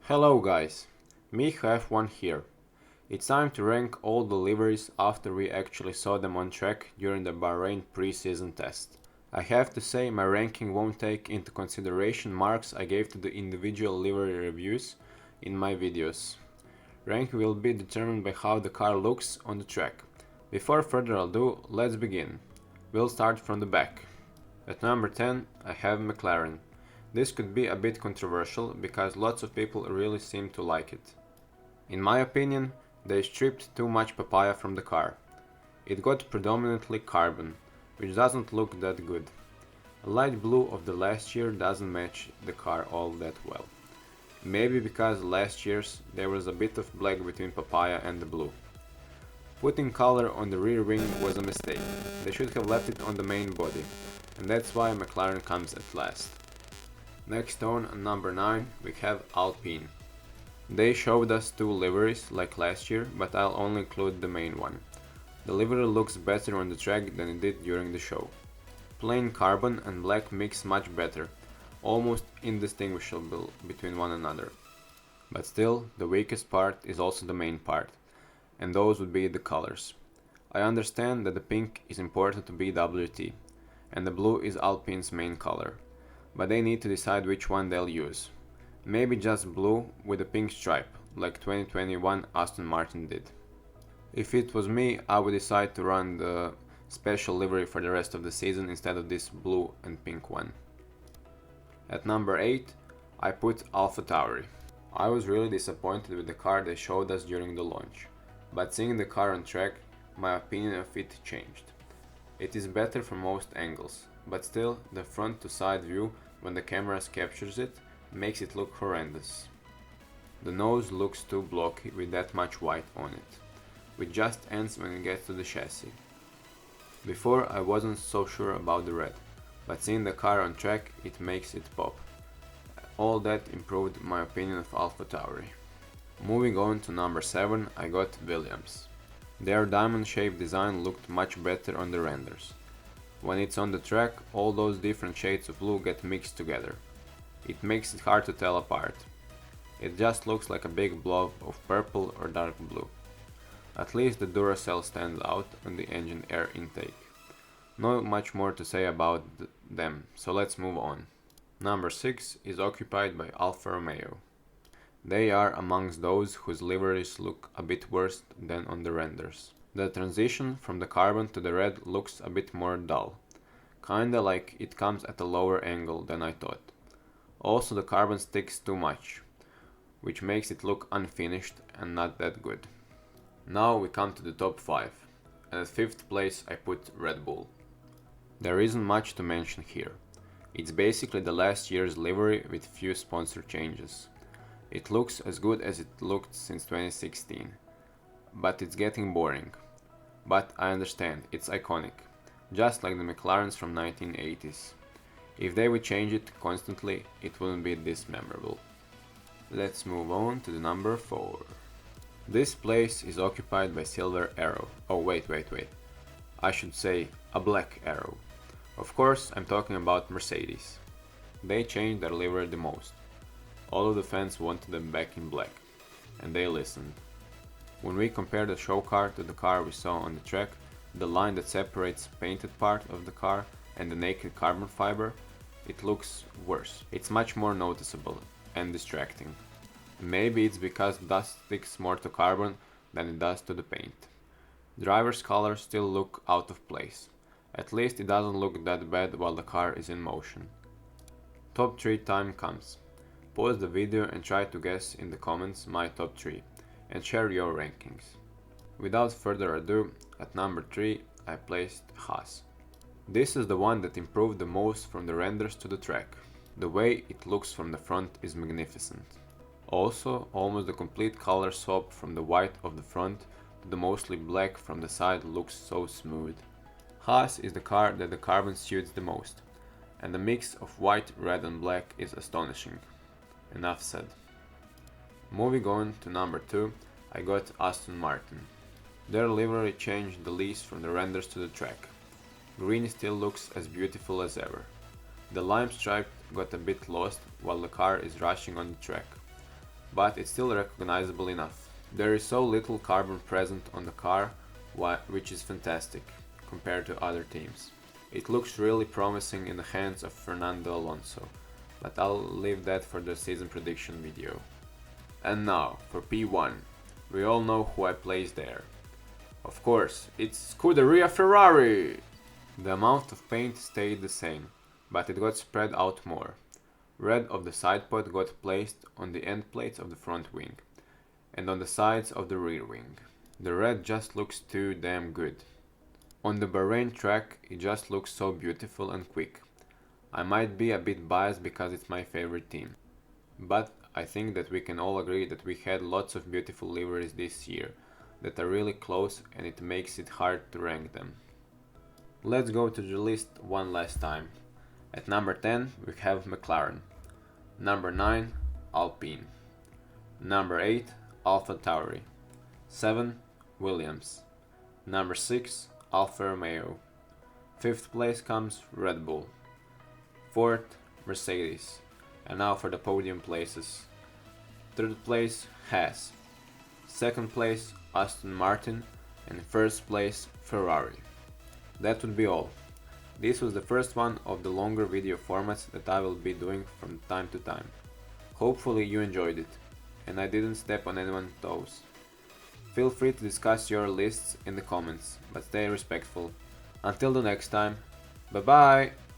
Hello guys, Miha F1 here. It's time to rank all the liveries after we actually saw them on track during the Bahrain pre-season test. I have to say my ranking won't take into consideration marks I gave to the individual livery reviews in my videos. Rank will be determined by how the car looks on the track. Before further ado, let's begin. We'll start from the back. At number 10 I have McLaren. This could be a bit controversial because lots of people really seem to like it. In my opinion, they stripped too much papaya from the car. It got predominantly carbon, which doesn't look that good. A light blue of the last year doesn't match the car all that well. Maybe because last year's there was a bit of black between papaya and the blue. Putting color on the rear wing was a mistake. They should have left it on the main body, and that's why McLaren comes at last. Next on number 9 we have Alpine. They showed us two liveries like last year, but I'll only include the main one. The livery looks better on the track than it did during the show. Plain carbon and black mix much better, almost indistinguishable between one another. But still, the weakest part is also the main part, and those would be the colors. I understand that the pink is important to BWT, and the blue is Alpine's main color. But they need to decide which one they'll use. Maybe just blue with a pink stripe, like 2021 Aston Martin did. If it was me, I would decide to run the special livery for the rest of the season instead of this blue and pink one. At number 8, I put AlphaTauri. I was really disappointed with the car they showed us during the launch, but seeing the car on track, my opinion of it changed. It is better from most angles, but still, the front to side view, when the camera captures it, makes it look horrendous. The nose looks too blocky with that much white on it, which just ends when it gets to the chassis. Before I wasn't so sure about the red, but seeing the car on track, it makes it pop. All that improved my opinion of AlphaTauri. Moving on to number 7, I got Williams. Their diamond-shaped design looked much better on the renders. When it's on the track, all those different shades of blue get mixed together. It makes it hard to tell apart. It just looks like a big blob of purple or dark blue. At least the Duracell stands out on the engine air intake. Not much more to say about them, so let's move on. Number 6 is occupied by Alfa Romeo. They are amongst those whose liveries look a bit worse than on the renders. The transition from the carbon to the red looks a bit more dull, kinda like it comes at a lower angle than I thought. Also the carbon sticks too much, which makes it look unfinished and not that good. Now we come to the top 5, and at 5th place I put Red Bull. There isn't much to mention here. It's basically the last year's livery with few sponsor changes. It looks as good as it looked since 2016. But it's getting boring. But I understand, it's iconic, just like the McLarens from 1980s. If they would change it constantly, it wouldn't be this memorable. Let's move on to the number 4. This place is occupied by Silver Arrow. Oh wait. I should say a Black Arrow. Of course, I'm talking about Mercedes. They changed their livery the most. All of the fans wanted them back in black, and they listened. When we compare the show car to the car we saw on the track, the line that separates the painted part of the car and the naked carbon fiber, it looks worse. It's much more noticeable and distracting. Maybe it's because dust sticks more to carbon than it does to the paint. Driver's colors still look out of place. At least it doesn't look that bad while the car is in motion. Top 3 time comes. Pause the video and try to guess in the comments my top 3. And share your rankings. Without further ado, at number 3 I placed Haas. This is the one that improved the most from the renders to the track. The way it looks from the front is magnificent. Also, almost the complete color swap from the white of the front to the mostly black from the side looks so smooth. Haas is the car that the carbon suits the most, and the mix of white, red and black is astonishing. Enough said. Moving on to number 2, I got Aston Martin. Their livery changed the least from the renders to the track. Green still looks as beautiful as ever. The lime stripe got a bit lost while the car is rushing on the track. but it's still recognizable enough. There is so little carbon present on the car, which is fantastic compared to other teams. It looks really promising in the hands of Fernando Alonso, but I'll leave that for the season prediction video. And now, for P1. We all know who I placed there. Of course, it's Scuderia Ferrari! The amount of paint stayed the same, but it got spread out more. Red of the side pod got placed on the end plates of the front wing, and on the sides of the rear wing. The red just looks too damn good. On the Bahrain track, it just looks so beautiful and quick. I might be a bit biased because it's my favorite team, but I think that we can all agree that we had lots of beautiful liveries this year that are really close, and it makes it hard to rank them. Let's go to the list one last time. At number 10 we have McLaren. Number 9 Alpine. Number 8 AlphaTauri. 7 Williams. Number 6 Alfa Romeo. 5th place comes Red Bull. 4th Mercedes. And now for the podium places. 3rd place Haas. 2nd place Aston Martin, and 1st place Ferrari. That would be all. This was the first one of the longer video formats that I will be doing from time to time. Hopefully you enjoyed it, and I didn't step on anyone's toes. Feel free to discuss your lists in the comments, but stay respectful. Until the next time, bye bye!